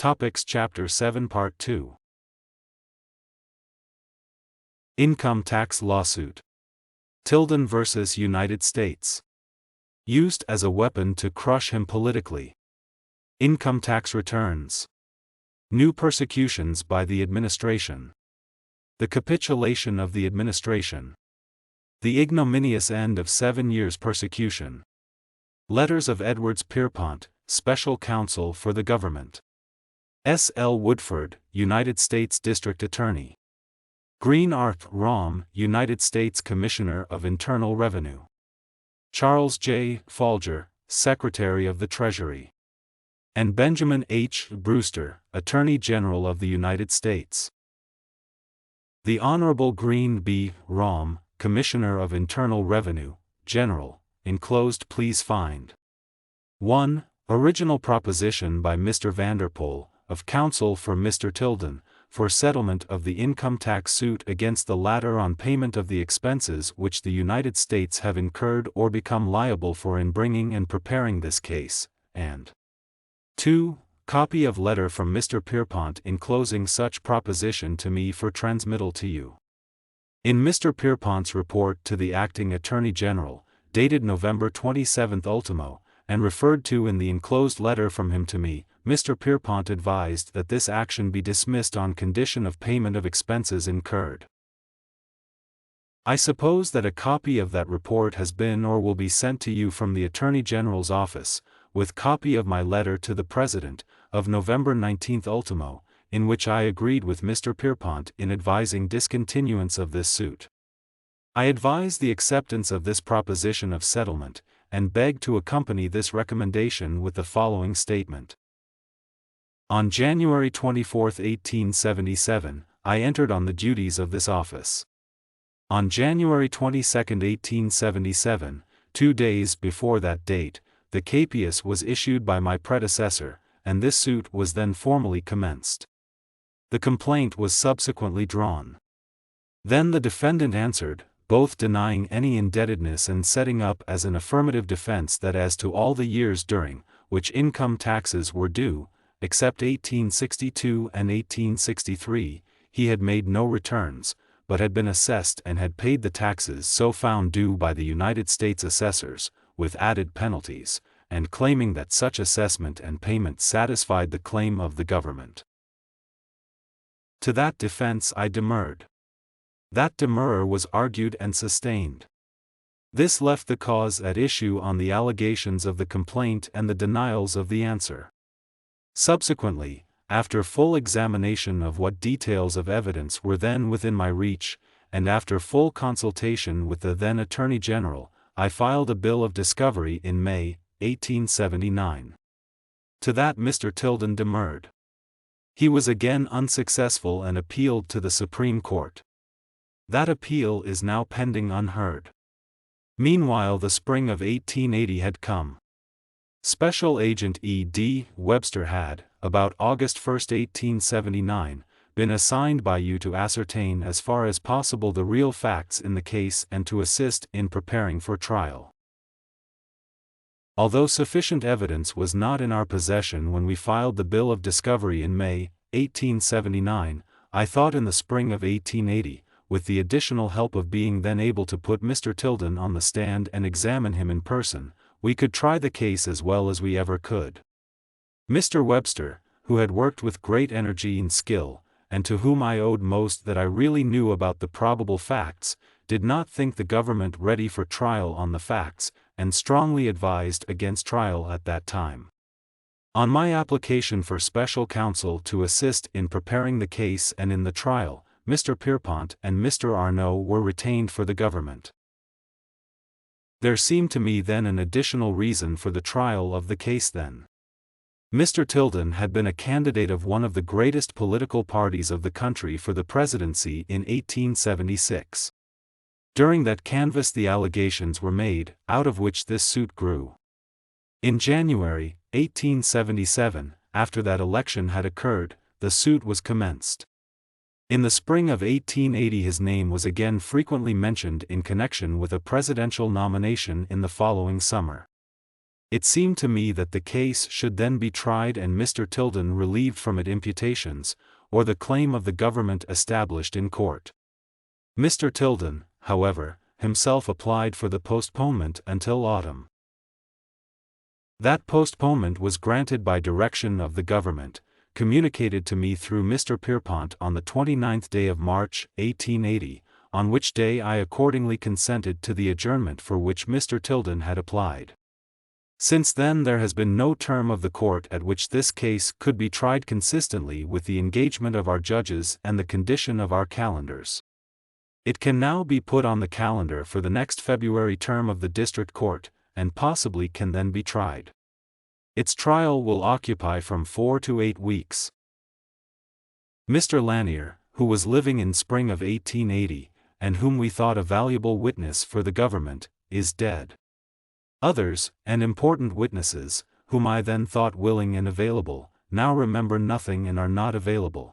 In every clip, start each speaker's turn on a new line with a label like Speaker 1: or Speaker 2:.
Speaker 1: Topics Chapter 7 Part 2. Income Tax Lawsuit. Tilden vs. United States. Used as a weapon to crush him politically. Income tax returns. New persecutions by the administration. The capitulation of the administration. The ignominious end of 7 years' persecution. Letters of Edwards Pierrepont, Special Counsel for the Government. S. L. Woodford, United States District Attorney. Green Arth Raum, United States Commissioner of Internal Revenue. Charles J. Folger, Secretary of the Treasury. And Benjamin H. Brewster, Attorney General of the United States. The Honorable Green B. Raum, Commissioner of Internal Revenue, General, enclosed please find. 1. Original proposition by Mr. Vanderpoel, of counsel for Mr. Tilden, for settlement of the income tax suit against the latter on payment of the expenses which the United States have incurred or become liable for in bringing and preparing this case, and 2. Copy of letter from Mr. Pierrepont enclosing such proposition to me for transmittal to you. In Mr. Pierrepont's report to the Acting Attorney General, dated November 27 ultimo, and referred to in the enclosed letter from him to me, Mr. Pierrepont advised that this action be dismissed on condition of payment of expenses incurred. I suppose that a copy of that report has been or will be sent to you from the Attorney General's office, with copy of my letter to the President, of November 19 ultimo, in which I agreed with Mr. Pierrepont in advising discontinuance of this suit. I advise the acceptance of this proposition of settlement, and beg to accompany this recommendation with the following statement. On January 24, 1877, I entered on the duties of this office. On January 22, 1877, 2 days before that date, the capias was issued by my predecessor, and this suit was then formally commenced. The complaint was subsequently drawn. Then the defendant answered, both denying any indebtedness and setting up as an affirmative defense that as to all the years during which income taxes were due, except 1862 and 1863, he had made no returns, but had been assessed and had paid the taxes so found due by the United States assessors, with added penalties, and claiming that such assessment and payment satisfied the claim of the government. To that defense I demurred. That demurrer was argued and sustained. This left the cause at issue on the allegations of the complaint and the denials of the answer. Subsequently, after full examination of what details of evidence were then within my reach, and after full consultation with the then Attorney General, I filed a bill of discovery in May, 1879. To that Mr. Tilden demurred. He was again unsuccessful and appealed to the Supreme Court. That appeal is now pending unheard. Meanwhile the spring of 1880 had come. Special Agent E. D. Webster had, about August 1, 1879, been assigned by you to ascertain as far as possible the real facts in the case and to assist in preparing for trial. Although sufficient evidence was not in our possession when we filed the bill of discovery in May, 1879, I thought in the spring of 1880, with the additional help of being then able to put Mr. Tilden on the stand and examine him in person, we could try the case as well as we ever could. Mr. Webster, who had worked with great energy and skill, and to whom I owed most that I really knew about the probable facts, did not think the government ready for trial on the facts, and strongly advised against trial at that time. On my application for special counsel to assist in preparing the case and in the trial, Mr. Pierrepont and Mr. Arnault were retained for the government. There seemed to me then an additional reason for the trial of the case then. Mr. Tilden had been a candidate of one of the greatest political parties of the country for the presidency in 1876. During that canvass the allegations were made, out of which this suit grew. In January, 1877, after that election had occurred, the suit was commenced. In the spring of 1880 his name was again frequently mentioned in connection with a presidential nomination in the following summer. It seemed to me that the case should then be tried and Mr. Tilden relieved from its imputations, or the claim of the government established in court. Mr. Tilden, however, himself applied for the postponement until autumn. That postponement was granted by direction of the government, communicated to me through Mr. Pierrepont on the 29th day of March, 1880, on which day I accordingly consented to the adjournment for which Mr. Tilden had applied. Since then there has been no term of the court at which this case could be tried consistently with the engagement of our judges and the condition of our calendars. It can now be put on the calendar for the next February term of the District Court, and possibly can then be tried. Its trial will occupy from 4 to 8 weeks. Mr. Lanier, who was living in spring of 1880, and whom we thought a valuable witness for the government, is dead. Others, and important witnesses, whom I then thought willing and available, now remember nothing and are not available.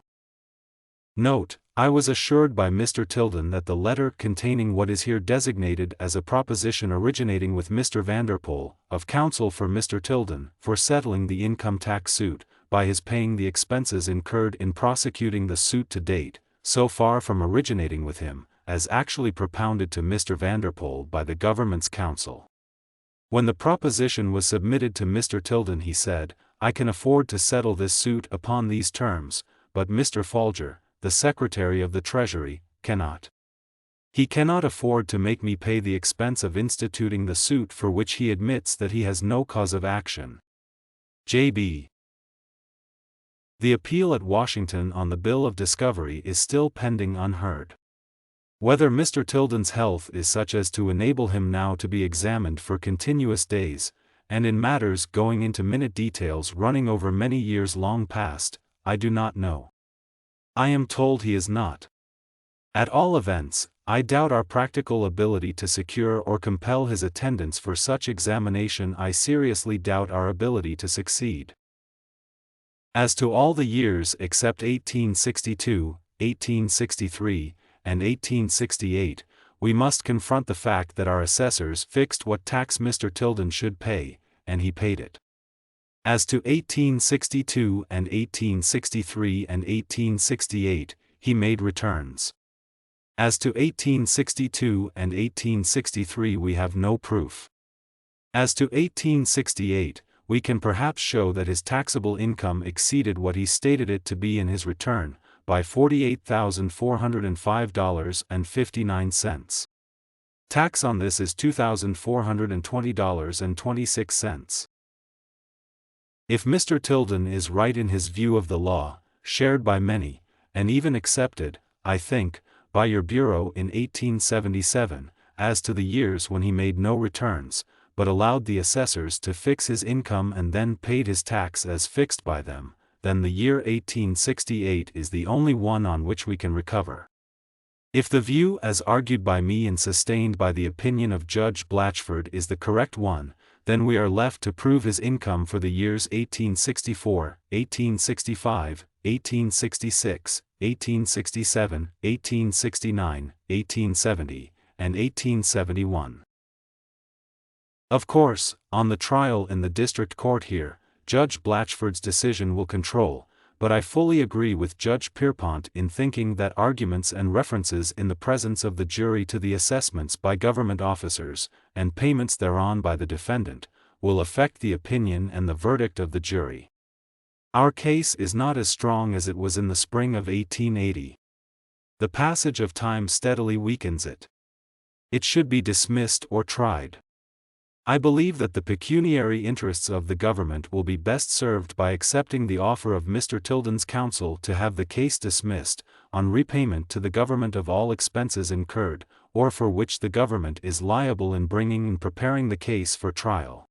Speaker 1: Note: I was assured by Mr. Tilden that the letter containing what is here designated as a proposition originating with Mr. Vanderpoel, of counsel for Mr. Tilden, for settling the income tax suit, by his paying the expenses incurred in prosecuting the suit to date, so far from originating with him, as actually propounded to Mr. Vanderpoel by the government's counsel. When the proposition was submitted to Mr. Tilden he said, "I can afford to settle this suit upon these terms, but Mr. Folger, the Secretary of the Treasury, cannot. He cannot afford to make me pay the expense of instituting the suit for which he admits that he has no cause of action." J.B. The appeal at Washington on the bill of discovery is still pending unheard. Whether Mr. Tilden's health is such as to enable him now to be examined for continuous days, and in matters going into minute details running over many years long past, I do not know. I am told he is not. At all events, I doubt our practical ability to secure or compel his attendance for such examination. I seriously doubt our ability to succeed. As to all the years except 1862, 1863, and 1868, we must confront the fact that our assessors fixed what tax Mr. Tilden should pay, and he paid it. As to 1862 and 1863 and 1868, he made returns. As to 1862 and 1863 we have no proof. As to 1868, we can perhaps show that his taxable income exceeded what he stated it to be in his return, by $48,405.59. Tax on this is $2,420.26. If Mr. Tilden is right in his view of the law, shared by many, and even accepted, I think, by your Bureau in 1877, as to the years when he made no returns, but allowed the assessors to fix his income and then paid his tax as fixed by them, then the year 1868 is the only one on which we can recover. If the view as argued by me and sustained by the opinion of Judge Blatchford is the correct one, then we are left to prove his income for the years 1864, 1865, 1866, 1867, 1869, 1870, and 1871. Of course, on the trial in the district court here, Judge Blatchford's decision will control, but I fully agree with Judge Pierrepont in thinking that arguments and references in the presence of the jury to the assessments by government officers, and payments thereon by the defendant, will affect the opinion and the verdict of the jury. Our case is not as strong as it was in the spring of 1880. The passage of time steadily weakens it. It should be dismissed or tried. I believe that the pecuniary interests of the government will be best served by accepting the offer of Mr. Tilden's counsel to have the case dismissed, on repayment to the government of all expenses incurred, or for which the government is liable in bringing and preparing the case for trial.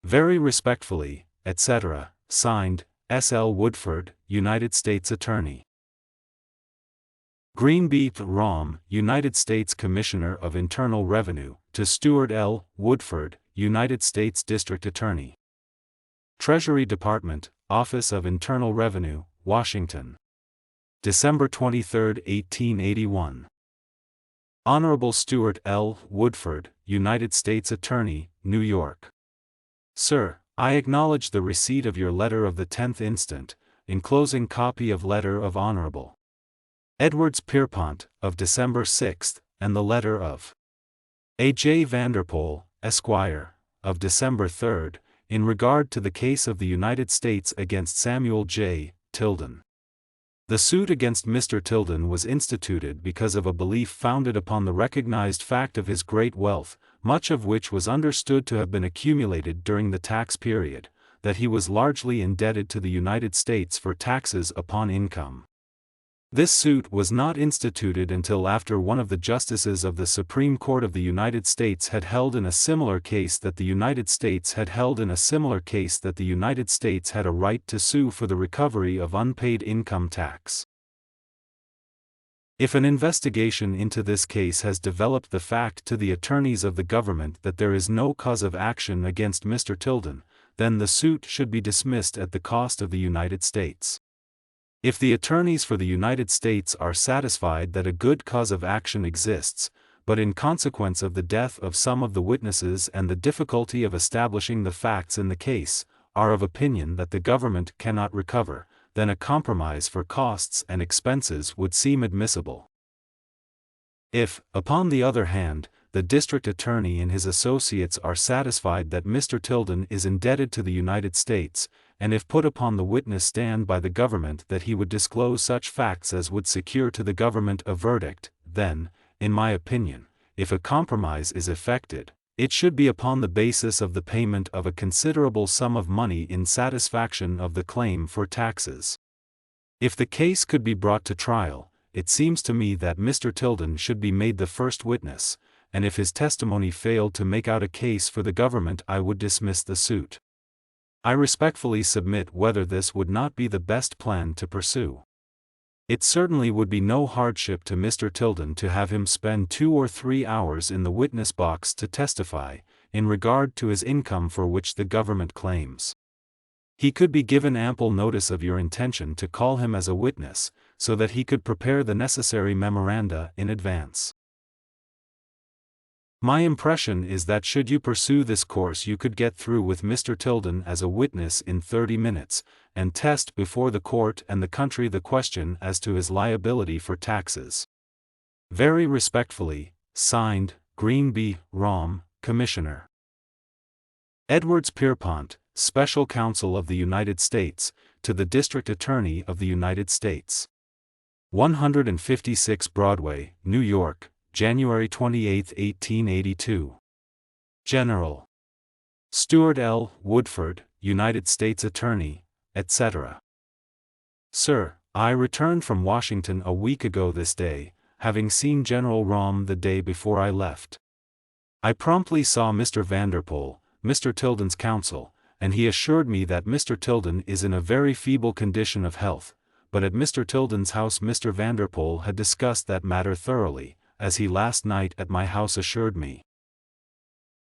Speaker 1: Very respectfully, etc., signed, S. L. Woodford, United States Attorney. Greenby, Raum, United States Commissioner of Internal Revenue, to Stewart L. Woodford, United States District Attorney. Treasury Department, Office of Internal Revenue, Washington. December 23, 1881. Honorable Stewart L. Woodford, United States Attorney, New York. Sir, I acknowledge the receipt of your letter of the 10th instant, enclosing copy of letter of Honorable Edwards Pierrepont, of December 6, and the letter of A. J. Vanderpoel, Esquire, of December 3, in regard to the case of the United States against Samuel J. Tilden. The suit against Mr. Tilden was instituted because of a belief founded upon the recognized fact of his great wealth, much of which was understood to have been accumulated during the tax period, that he was largely indebted to the United States for taxes upon income. This suit was not instituted until after one of the justices of the Supreme Court of the United States had held in a similar case that the United States had a right to sue for the recovery of unpaid income tax. If an investigation into this case has developed the fact to the attorneys of the government that there is no cause of action against Mr. Tilden, then the suit should be dismissed at the cost of the United States. If the attorneys for the United States are satisfied that a good cause of action exists, but in consequence of the death of some of the witnesses and the difficulty of establishing the facts in the case, are of opinion that the government cannot recover, then a compromise for costs and expenses would seem admissible. If, upon the other hand, the district attorney and his associates are satisfied that Mr. Tilden is indebted to the United States, and if put upon the witness stand by the government that he would disclose such facts as would secure to the government a verdict, then, in my opinion, if a compromise is effected, it should be upon the basis of the payment of a considerable sum of money in satisfaction of the claim for taxes. If the case could be brought to trial, it seems to me that Mr. Tilden should be made the first witness, and if his testimony failed to make out a case for the government, I would dismiss the suit. I respectfully submit whether this would not be the best plan to pursue. It certainly would be no hardship to Mr. Tilden to have him spend 2 or 3 hours in the witness box to testify, in regard to his income for which the government claims. He could be given ample notice of your intention to call him as a witness, so that he could prepare the necessary memoranda in advance. My impression is that should you pursue this course you could get through with Mr. Tilden as a witness in 30 minutes, and test before the court and the country the question as to his liability for taxes. Very respectfully, signed, Green B. Raum, Commissioner. Edwards Pierrepont, Special Counsel of the United States, to the District Attorney of the United States. 156 Broadway, New York, January 28, 1882. General Stuart L. Woodford, United States Attorney, etc. Sir, I returned from Washington a week ago this day, having seen General Raum the day before I left. I promptly saw Mr. Vanderpoel, Mr. Tilden's counsel, and he assured me that Mr. Tilden is in a very feeble condition of health, but at Mr. Tilden's house Mr. Vanderpoel had discussed that matter thoroughly, as he last night at my house assured me.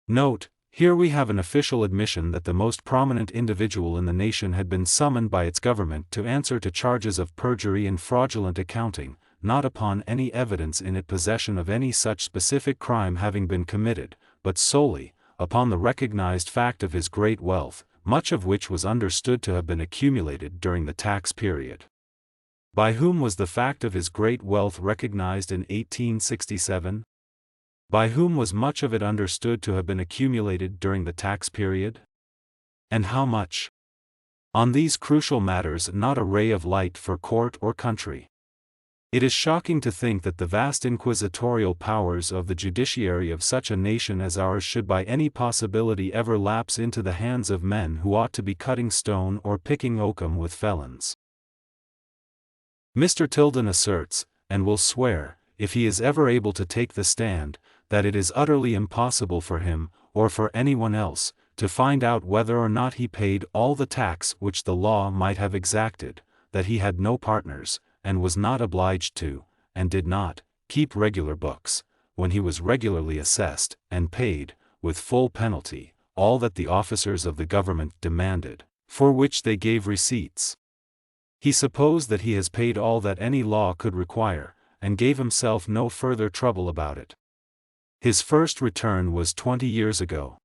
Speaker 1: Note: here we have an official admission that the most prominent individual in the nation had been summoned by its government to answer to charges of perjury and fraudulent accounting, not upon any evidence in its possession of any such specific crime having been committed, but solely upon the recognized fact of his great wealth, much of which was understood to have been accumulated during the tax period. By whom was the fact of his great wealth recognized in 1867? By whom was much of it understood to have been accumulated during the tax period? And how much? On these crucial matters not a ray of light for court or country. It is shocking to think that the vast inquisitorial powers of the judiciary of such a nation as ours should by any possibility ever lapse into the hands of men who ought to be cutting stone or picking oakum with felons. Mr. Tilden asserts, and will swear, if he is ever able to take the stand, that it is utterly impossible for him, or for anyone else, to find out whether or not he paid all the tax which the law might have exacted, that he had no partners, and was not obliged to, and did not, keep regular books, when he was regularly assessed, and paid, with full penalty, all that the officers of the government demanded, for which they gave receipts. He supposed that he has paid all that any law could require, and gave himself no further trouble about it. His first return was 20 years ago.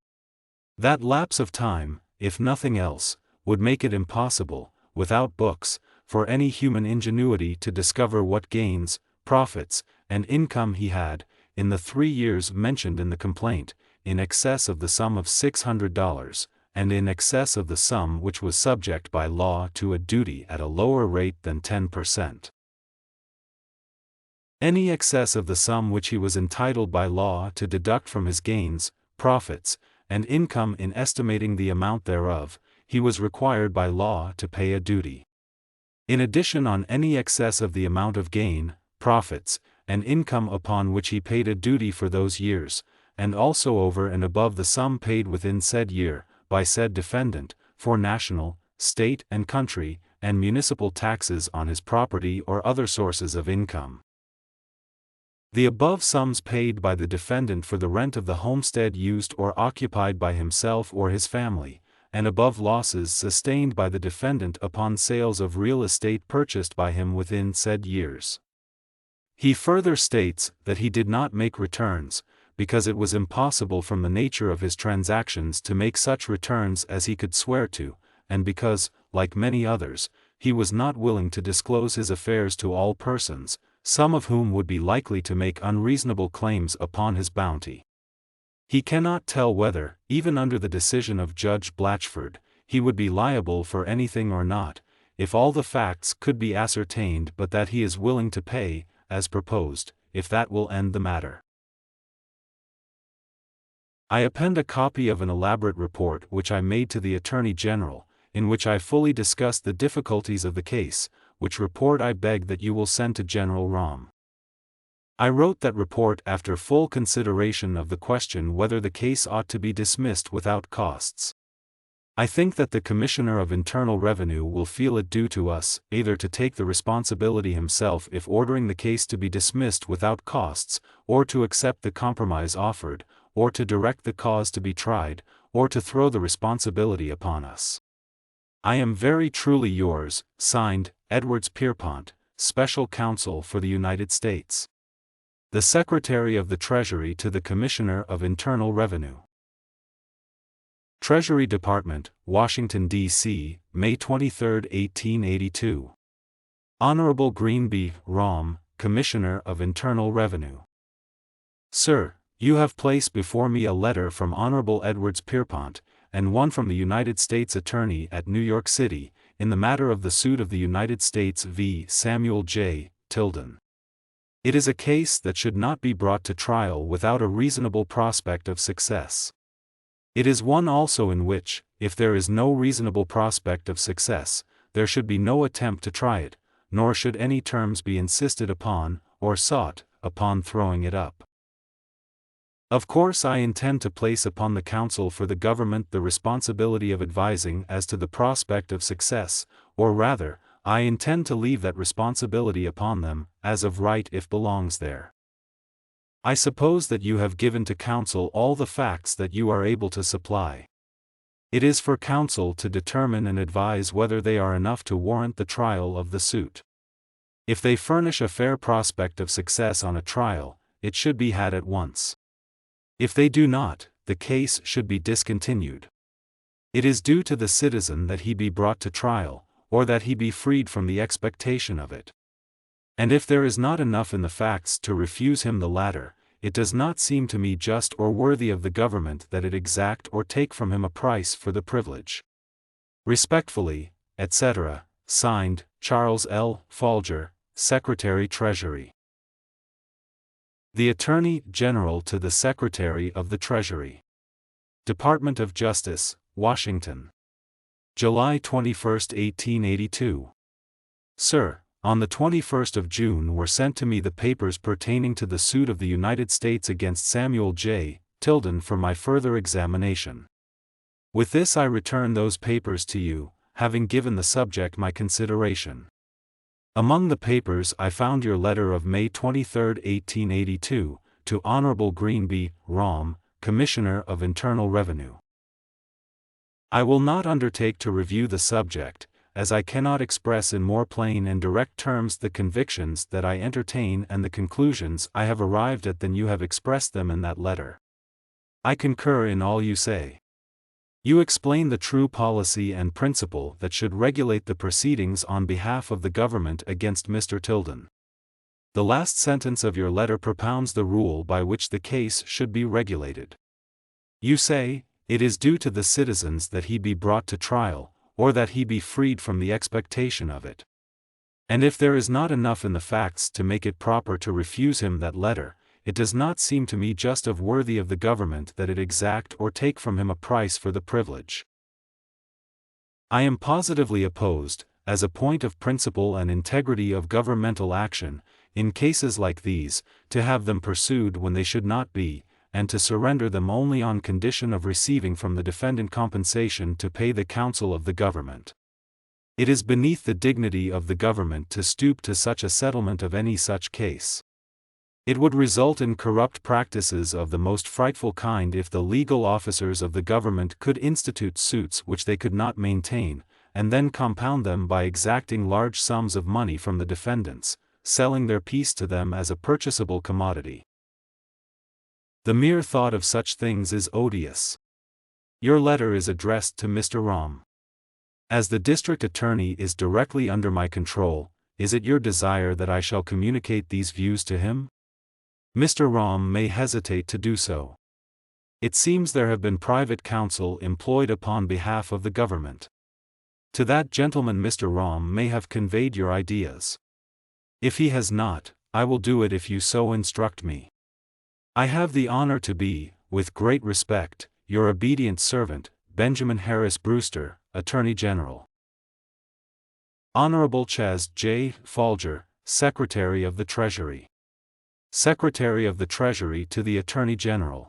Speaker 1: That lapse of time, if nothing else, would make it impossible, without books, for any human ingenuity to discover what gains, profits, and income he had, in the 3 years mentioned in the complaint, in excess of the sum of $600, and in excess of the sum which was subject by law to a duty at a lower rate than 10%. Any excess of the sum which he was entitled by law to deduct from his gains, profits, and income in estimating the amount thereof, he was required by law to pay a duty. In addition on any excess of the amount of gain, profits, and income upon which he paid a duty for those years, and also over and above the sum paid within said year, by said defendant, for national, state and country, and municipal taxes on his property or other sources of income. The above sums paid by the defendant for the rent of the homestead used or occupied by himself or his family, and above losses sustained by the defendant upon sales of real estate purchased by him within said years. He further states that he did not make returns, because it was impossible from the nature of his transactions to make such returns as he could swear to, and because, like many others, he was not willing to disclose his affairs to all persons, some of whom would be likely to make unreasonable claims upon his bounty. He cannot tell whether, even under the decision of Judge Blatchford, he would be liable for anything or not, if all the facts could be ascertained, but that he is willing to pay, as proposed, if that will end the matter. I append a copy of an elaborate report which I made to the Attorney General, in which I fully discussed the difficulties of the case, which report I beg that you will send to General Raum. I wrote that report after full consideration of the question whether the case ought to be dismissed without costs. I think that the Commissioner of Internal Revenue will feel it due to us, either to take the responsibility himself if ordering the case to be dismissed without costs, or to accept the compromise offered, or to direct the cause to be tried, or to throw the responsibility upon us. I am very truly yours, signed, Edwards Pierrepont, Special Counsel for the United States. The Secretary of the Treasury to the Commissioner of Internal Revenue. Treasury Department, Washington, D.C., May 23, 1882. Honorable Green B. Raum, Commissioner of Internal Revenue. Sir, you have placed before me a letter from Honorable Edwards Pierrepont, and one from the United States Attorney at New York City, in the matter of the suit of the United States v. Samuel J. Tilden. It is a case that should not be brought to trial without a reasonable prospect of success. It is one also in which, if there is no reasonable prospect of success, there should be no attempt to try it, nor should any terms be insisted upon, or sought, upon throwing it up. Of course I intend to place upon the counsel for the government the responsibility of advising as to the prospect of success, or rather, I intend to leave that responsibility upon them, as of right if belongs there. I suppose that you have given to counsel all the facts that you are able to supply. It is for counsel to determine and advise whether they are enough to warrant the trial of the suit. If they furnish a fair prospect of success on a trial, it should be had at once. If they do not, the case should be discontinued. It is due to the citizen that he be brought to trial, or that he be freed from the expectation of it. And if there is not enough in the facts to refuse him the latter, it does not seem to me just or worthy of the government that it exact or take from him a price for the privilege. Respectfully, etc., signed, Charles L. Folger, Secretary Treasury. The Attorney General to the Secretary of the Treasury. Department of Justice, Washington. July 21, 1882. Sir, on the 21st of June were sent to me the papers pertaining to the suit of the United States against Samuel J. Tilden for my further examination. With this I return those papers to you, having given the subject my consideration. Among the papers I found your letter of May 23, 1882, to Honorable Green B. Raum, Commissioner of Internal Revenue. I will not undertake to review the subject, as I cannot express in more plain and direct terms the convictions that I entertain and the conclusions I have arrived at than you have expressed them in that letter. I concur in all you say. You explain the true policy and principle that should regulate the proceedings on behalf of the government against Mr. Tilden. The last sentence of your letter propounds the rule by which the case should be regulated. You say, it is due to the citizens that he be brought to trial, or that he be freed from the expectation of it. And if there is not enough in the facts to make it proper to refuse him that letter, it does not seem to me just of worthy of the government that it exact or take from him a price for the privilege. I am positively opposed, as a point of principle and integrity of governmental action, in cases like these, to have them pursued when they should not be, and to surrender them only on condition of receiving from the defendant compensation to pay the counsel of the government. It is beneath the dignity of the government to stoop to such a settlement of any such case. It would result in corrupt practices of the most frightful kind if the legal officers of the government could institute suits which they could not maintain, and then compound them by exacting large sums of money from the defendants, selling their peace to them as a purchasable commodity. The mere thought of such things is odious. Your letter is addressed to Mr. Raum. As the district attorney is directly under my control, is it your desire that I shall communicate these views to him? Mr. Raum may hesitate to do so. It seems there have been private counsel employed upon behalf of the government. To that gentleman Mr. Raum may have conveyed your ideas. If he has not, I will do it if you so instruct me. I have the honor to be, with great respect, your obedient servant, Benjamin Harris Brewster, Attorney General. Honorable Chas. J. Folger, Secretary of the Treasury. Secretary of the Treasury to the Attorney General.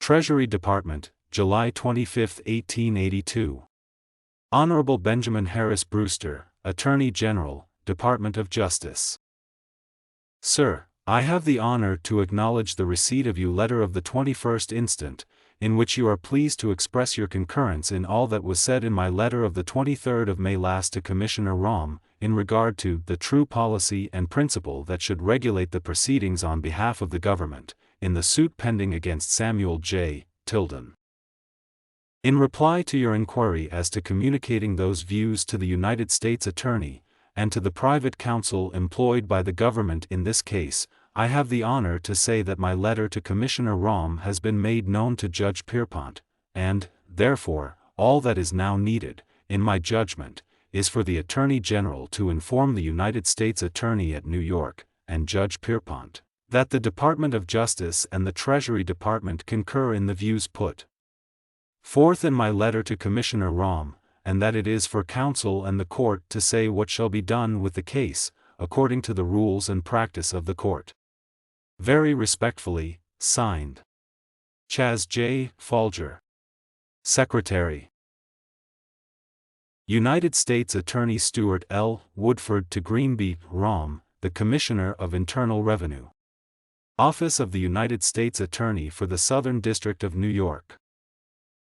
Speaker 1: Treasury Department, July 25, 1882. Honorable Benjamin Harris Brewster, Attorney General, Department of Justice. Sir, I have the honor to acknowledge the receipt of your letter of the 21st instant, in which you are pleased to express your concurrence in all that was said in my letter of the 23rd of May last to Commissioner Raum, in regard to the true policy and principle that should regulate the proceedings on behalf of the government, in the suit pending against Samuel J. Tilden. In reply to your inquiry as to communicating those views to the United States Attorney, and to the private counsel employed by the government in this case, I have the honor to say that my letter to Commissioner Raum has been made known to Judge Pierrepont, and, therefore, all that is now needed, in my judgment, is for the Attorney General to inform the United States Attorney at New York, and Judge Pierrepont, that the Department of Justice and the Treasury Department concur in the views put forth in my letter to Commissioner Raum, and that it is for counsel and the court to say what shall be done with the case, according to the rules and practice of the court. Very respectfully, signed. Chas. J. Folger, Secretary. United States Attorney Stuart L. Woodford to Greenby, Raum, the Commissioner of Internal Revenue. Office of the United States Attorney for the Southern District of New York.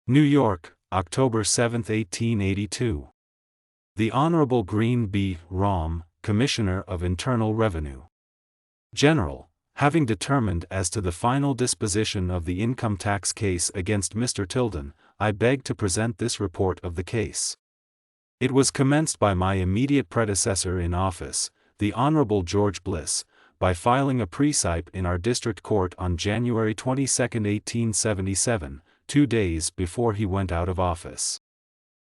Speaker 1: New York, October 7, 1882. The Honorable Green B. Raum, Commissioner of Internal Revenue. General, having determined as to the final disposition of the income tax case against Mr. Tilden, I beg to present this report of the case. It was commenced by my immediate predecessor in office, the Honorable George Bliss, by filing a precipe in our district court on January 22, 1877, 2 days before he went out of office.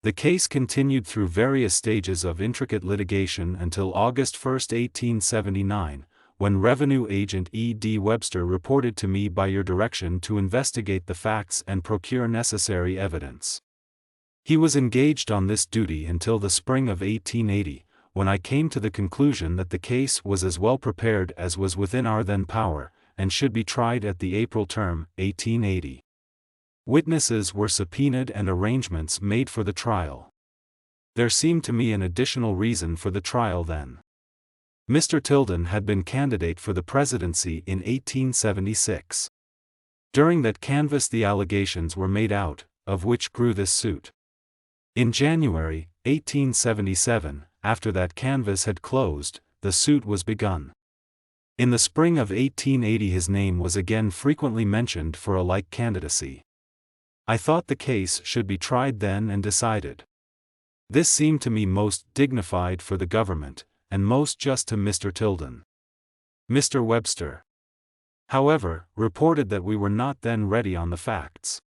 Speaker 1: The case continued through various stages of intricate litigation until August 1, 1879, when Revenue Agent E. D. Webster reported to me by your direction to investigate the facts and procure necessary evidence. He was engaged on this duty until the spring of 1880, when I came to the conclusion that the case was as well prepared as was within our then power, and should be tried at the April term, 1880. Witnesses were subpoenaed and arrangements made for the trial. There seemed to me an additional reason for the trial then. Mr. Tilden had been candidate for the presidency in 1876. During that canvass the allegations were made out, of which grew this suit. In January, 1877, after that canvass had closed, the suit was begun. In the spring of 1880 his name was again frequently mentioned for a like candidacy. I thought the case should be tried then and decided. This seemed to me most dignified for the government, and most just to Mr. Tilden. Mr. Webster, however, reported that we were not then ready on the facts.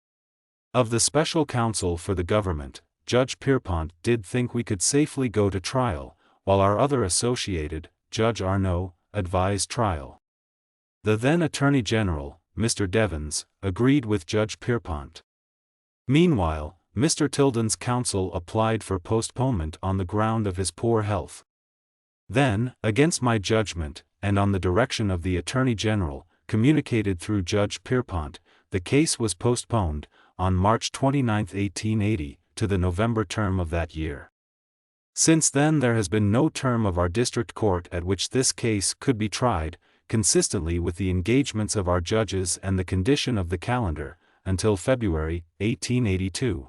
Speaker 1: Of the special counsel for the government, Judge Pierrepont did think we could safely go to trial, while our other associated, Judge Arnaud, advised trial. The then Attorney General, Mr. Devons, agreed with Judge Pierrepont. Meanwhile, Mr. Tilden's counsel applied for postponement on the ground of his poor health. Then, against my judgment, and on the direction of the Attorney General, communicated through Judge Pierrepont, the case was postponed, on March 29, 1880, to the November term of that year. Since then there has been no term of our district court at which this case could be tried, consistently with the engagements of our judges and the condition of the calendar, until February, 1882.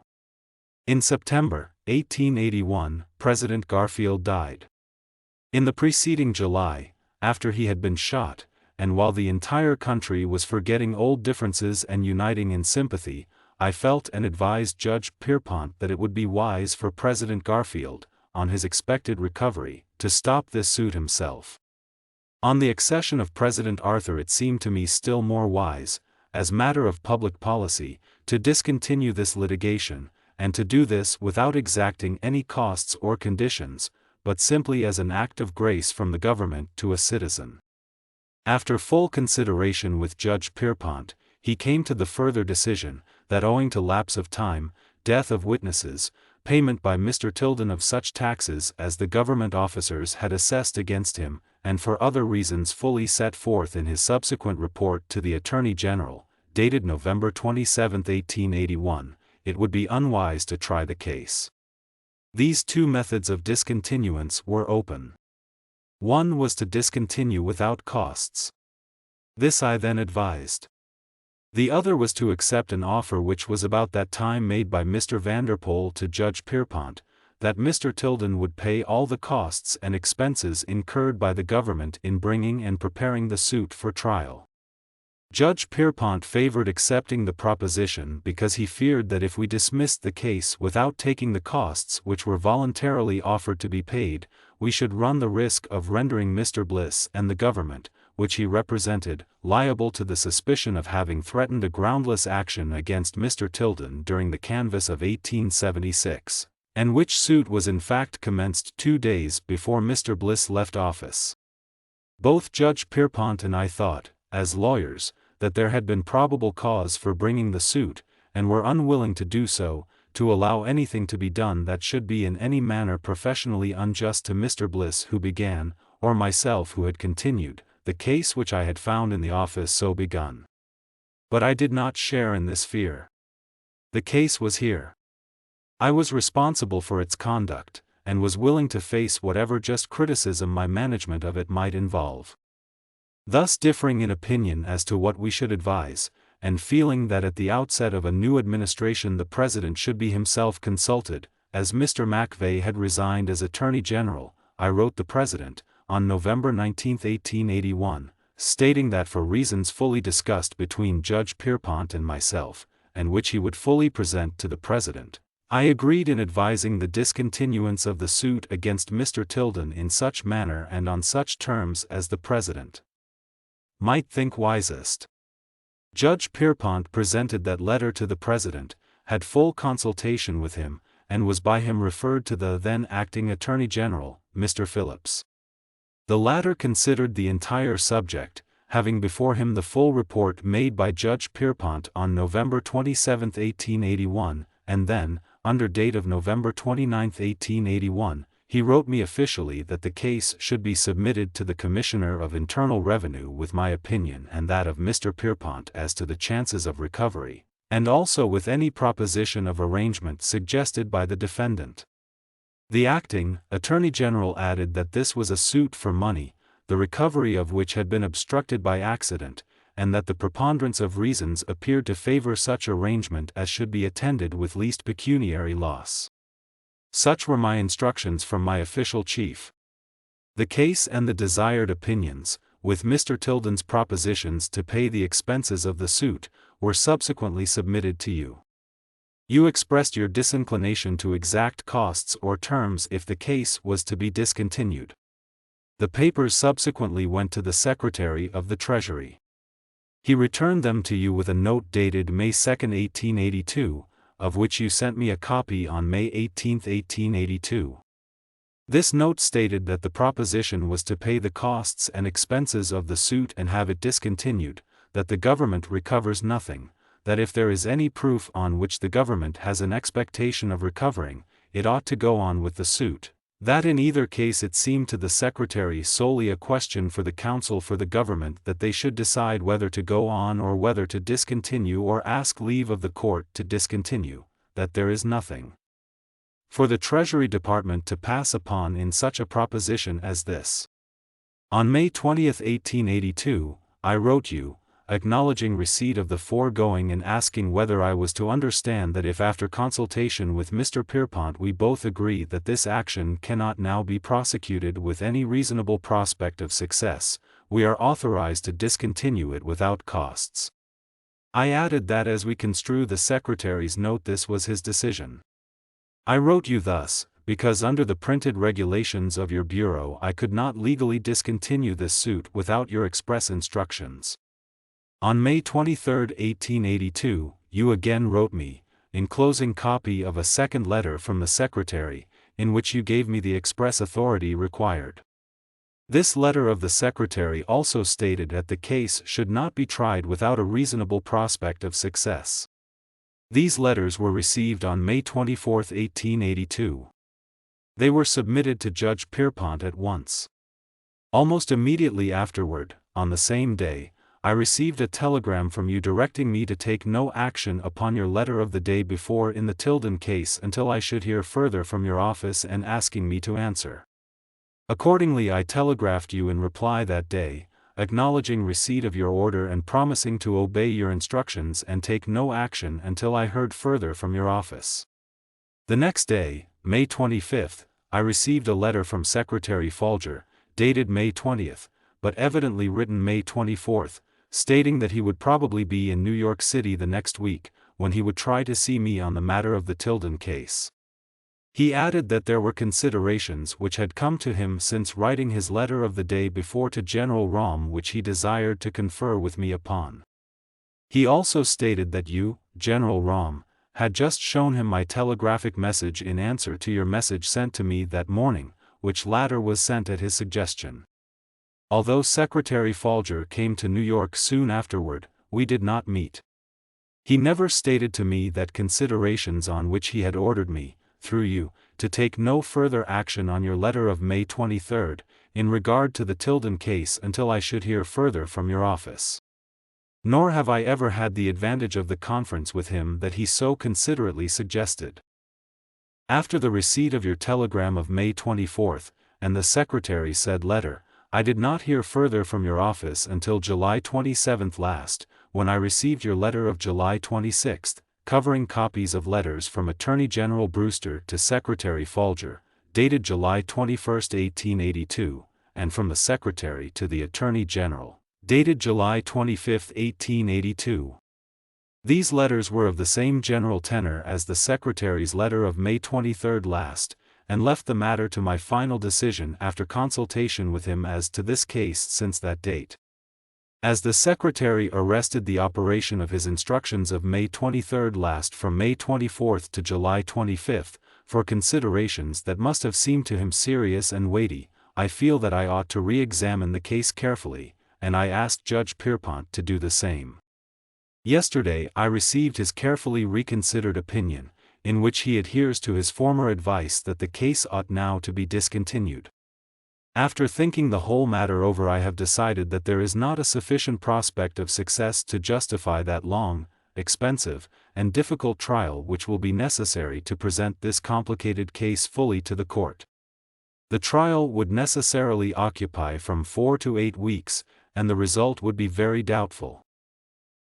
Speaker 1: In September, 1881, President Garfield died. In the preceding July, after he had been shot, and while the entire country was forgetting old differences and uniting in sympathy, I felt and advised Judge Pierrepont that it would be wise for President Garfield, on his expected recovery, to stop this suit himself. On the accession of President Arthur it seemed to me still more wise, as matter of public policy, to discontinue this litigation, and to do this without exacting any costs or conditions, but simply as an act of grace from the government to a citizen. After full consideration with Judge Pierrepont, he came to the further decision, that owing to lapse of time, death of witnesses, payment by Mr. Tilden of such taxes as the government officers had assessed against him, and for other reasons fully set forth in his subsequent report to the Attorney General, dated November 27, 1881, it would be unwise to try the case. These two methods of discontinuance were open. One was to discontinue without costs. This I then advised. The other was to accept an offer which was about that time made by Mr. Vanderpoel to Judge Pierrepont, that Mr. Tilden would pay all the costs and expenses incurred by the government in bringing and preparing the suit for trial. Judge Pierrepont favored accepting the proposition because he feared that if we dismissed the case without taking the costs which were voluntarily offered to be paid, we should run the risk of rendering Mr. Bliss and the government, which he represented, liable to the suspicion of having threatened a groundless action against Mr. Tilden during the canvass of 1876, and which suit was in fact commenced 2 days before Mr. Bliss left office. Both Judge Pierrepont and I thought, as lawyers, that there had been probable cause for bringing the suit, and were unwilling to do so, to allow anything to be done that should be in any manner professionally unjust to Mr. Bliss who began, or myself who had continued, the case which I had found in the office so begun. But I did not share in this fear. The case was here. I was responsible for its conduct, and was willing to face whatever just criticism my management of it might involve. Thus differing in opinion as to what we should advise, and feeling that at the outset of a new administration the President should be himself consulted, as Mr. McVeigh had resigned as Attorney General, I wrote the President, on November 19, 1881, stating that for reasons fully discussed between Judge Pierrepont and myself, and which he would fully present to the President, I agreed in advising the discontinuance of the suit against Mr. Tilden in such manner and on such terms as the President might think wisest. Judge Pierrepont presented that letter to the President, had full consultation with him, and was by him referred to the then acting Attorney General, Mr. Phillips. The latter considered the entire subject, having before him the full report made by Judge Pierrepont on November 27, 1881, and then, under date of November 29, 1881, he wrote me officially that the case should be submitted to the Commissioner of Internal Revenue with my opinion and that of Mr. Pierrepont as to the chances of recovery, and also with any proposition of arrangement suggested by the defendant. The acting Attorney General added that this was a suit for money, the recovery of which had been obstructed by accident, and that the preponderance of reasons appeared to favor such arrangement as should be attended with least pecuniary loss. Such were my instructions from my official chief. The case and the desired opinions, with Mr. Tilden's propositions to pay the expenses of the suit, were subsequently submitted to you. You expressed your disinclination to exact costs or terms if the case was to be discontinued. The papers subsequently went to the Secretary of the Treasury. He returned them to you with a note dated May 2, 1882, of which you sent me a copy on May 18, 1882. This note stated that the proposition was to pay the costs and expenses of the suit and have it discontinued, that the government recovers nothing, that if there is any proof on which the government has an expectation of recovering, it ought to go on with the suit, that in either case it seemed to the Secretary solely a question for the counsel for the government that they should decide whether to go on or whether to discontinue or ask leave of the court to discontinue, that there is nothing for the Treasury Department to pass upon in such a proposition as this. On May 20, 1882, I wrote you, acknowledging receipt of the foregoing and asking whether I was to understand that if after consultation with Mr. Pierrepont we both agree that this action cannot now be prosecuted with any reasonable prospect of success, we are authorized to discontinue it without costs. I added that as we construe the Secretary's note this was his decision. I wrote you thus, because under the printed regulations of your Bureau I could not legally discontinue this suit without your express instructions. On May 23, 1882, you again wrote me, enclosing copy of a second letter from the Secretary, in which you gave me the express authority required. This letter of the Secretary also stated that the case should not be tried without a reasonable prospect of success. These letters were received on May 24, 1882. They were submitted to Judge Pierrepont at once. Almost immediately afterward, on the same day, I received a telegram from you directing me to take no action upon your letter of the day before in the Tilden case until I should hear further from your office and asking me to answer. Accordingly I telegraphed you in reply that day, acknowledging receipt of your order and promising to obey your instructions and take no action until I heard further from your office. The next day, May 25, I received a letter from Secretary Folger, dated May 20, but evidently written May 24, stating that he would probably be in New York City the next week, when he would try to see me on the matter of the Tilden case. He added that there were considerations which had come to him since writing his letter of the day before to General Raum which he desired to confer with me upon. He also stated that you, General Raum, had just shown him my telegraphic message in answer to your message sent to me that morning, which latter was sent at his suggestion. Although Secretary Folger came to New York soon afterward, we did not meet. He never stated to me that considerations on which he had ordered me, through you, to take no further action on your letter of May 23, in regard to the Tilden case until I should hear further from your office. Nor have I ever had the advantage of the conference with him that he so considerately suggested. After the receipt of your telegram of May 24, and the Secretary's said letter, I did not hear further from your office until July 27 last, when I received your letter of July 26, covering copies of letters from Attorney General Brewster to Secretary Folger, dated July 21, 1882, and from the Secretary to the Attorney General, dated July 25, 1882. These letters were of the same general tenor as the Secretary's letter of May 23 last, and left the matter to my final decision after consultation with him as to this case since that date. As the Secretary arrested the operation of his instructions of May 23 last from May 24 to July 25, for considerations that must have seemed to him serious and weighty, I feel that I ought to re-examine the case carefully, and I asked Judge Pierrepont to do the same. Yesterday I received his carefully reconsidered opinion, in which he adheres to his former advice that the case ought now to be discontinued. After thinking the whole matter over I have decided that there is not a sufficient prospect of success to justify that long, expensive, and difficult trial which will be necessary to present this complicated case fully to the court. The trial would necessarily occupy from 4 to 8 weeks, and the result would be very doubtful.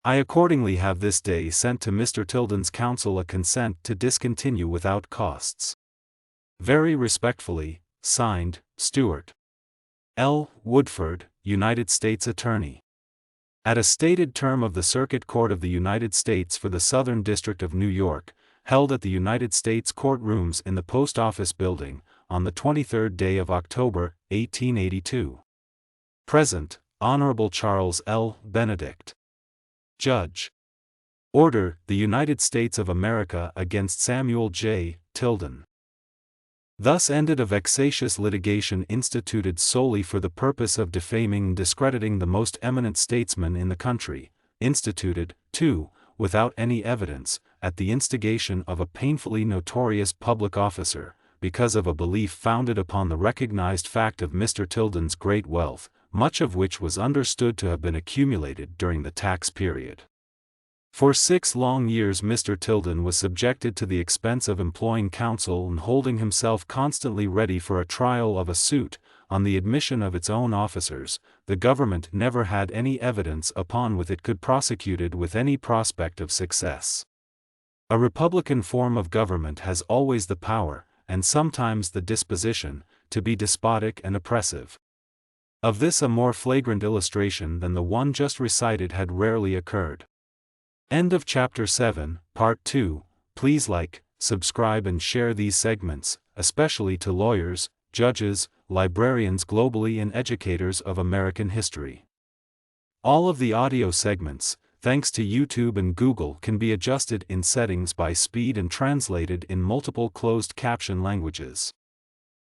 Speaker 1: I accordingly have this day sent to Mr. Tilden's counsel a consent to discontinue without costs. Very respectfully, signed, Stewart L. Woodford, United States Attorney. At a stated term of the Circuit Court of the United States for the Southern District of New York, held at the United States courtrooms in the Post Office Building, on the 23rd day of October, 1882. Present, Honorable Charles L. Benedict. Judge. Order, the United States of America against Samuel J. Tilden. Thus ended a vexatious litigation instituted solely for the purpose of defaming and discrediting the most eminent statesman in the country, instituted, too, without any evidence, at the instigation of a painfully notorious public officer, because of a belief founded upon the recognized fact of Mr. Tilden's great wealth, much of which was understood to have been accumulated during the tax period. For 6 long years Mr. Tilden was subjected to the expense of employing counsel and holding himself constantly ready for a trial of a suit. On the admission of its own officers, the government never had any evidence upon which it could prosecute it with any prospect of success. A republican form of government has always the power, and sometimes the disposition, to be despotic and oppressive. Of this a more flagrant illustration than the one just recited had rarely occurred. End of Chapter 7, Part 2. Please like, subscribe and share these segments, especially to lawyers, judges, librarians globally and educators of American history. All of the audio segments, thanks to YouTube and Google, can be adjusted in settings by speed and translated in multiple closed caption languages.